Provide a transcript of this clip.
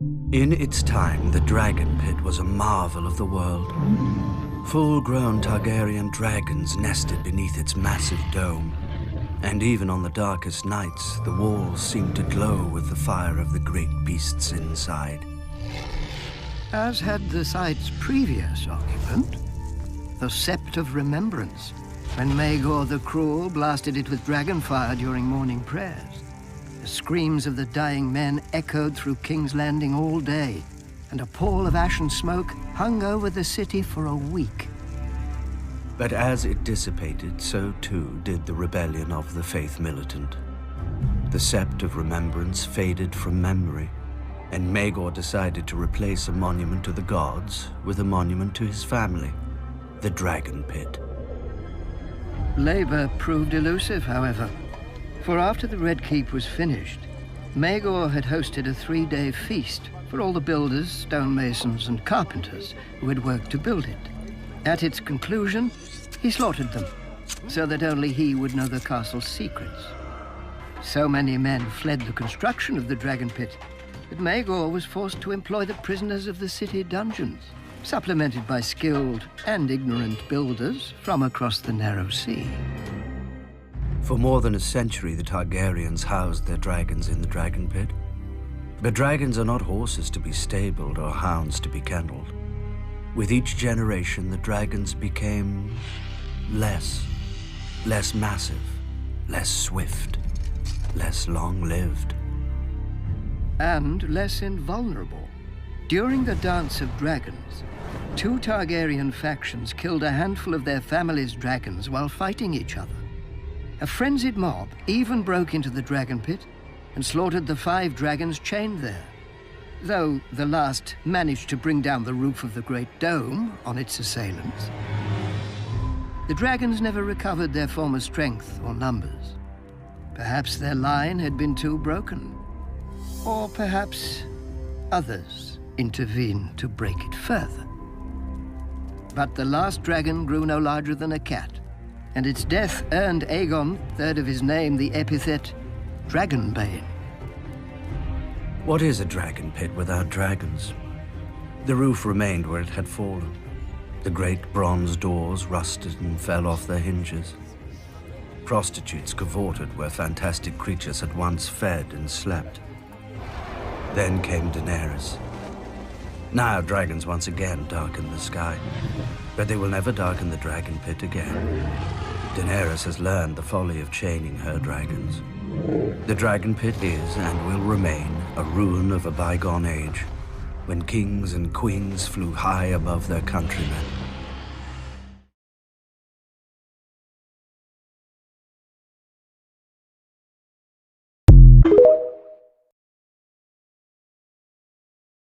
In its time, the Dragon Pit was a marvel of the world. Full-grown Targaryen dragons nested beneath its massive dome. And even on the darkest nights, the walls seemed to glow with the fire of the great beasts inside. As had the site's previous occupant, the Sept of Remembrance, when Maegor the Cruel blasted it with dragon fire during morning prayers. The screams of the dying men echoed through King's Landing all day, and a pall of ash and smoke hung over the city for a week. But as it dissipated, so too did the rebellion of the Faith Militant. The Sept of Remembrance faded from memory, and Maegor decided to replace a monument to the gods with a monument to his family, the Dragon Pit. Labor proved elusive, however, for after the Red Keep was finished, Maegor had hosted a 3-day feast for all the builders, stonemasons, and carpenters who had worked to build it. At its conclusion, he slaughtered them, so that only he would know the castle's secrets. So many men fled the construction of the Dragon Pit that Maegor was forced to employ the prisoners of the city dungeons, supplemented by skilled and ignorant builders from across the narrow sea. For more than a century, the Targaryens housed their dragons in the Dragon Pit. But dragons are not horses to be stabled or hounds to be kenneled. With each generation, the dragons became less massive, less swift, less long-lived. And less invulnerable. During the Dance of Dragons, 2 Targaryen factions killed a handful of their family's dragons while fighting each other. A frenzied mob even broke into the Dragon Pit and slaughtered the 5 dragons chained there, though the last managed to bring down the roof of the Great Dome on its assailants. The dragons never recovered their former strength or numbers. Perhaps their line had been too broken, or perhaps others intervened to break it further. But the last dragon grew no larger than a cat, and its death earned Aegon, 3rd of his name, the epithet Dragonbane. What is a dragon pit without dragons? The roof remained where it had fallen. The great bronze doors rusted and fell off their hinges. Prostitutes cavorted where fantastic creatures had once fed and slept. Then came Daenerys. Now dragons once again darken the sky, but they will never darken the Dragon Pit again. Daenerys has learned the folly of chaining her dragons. The Dragon Pit is and will remain a ruin of a bygone age, when kings and queens flew high above their countrymen.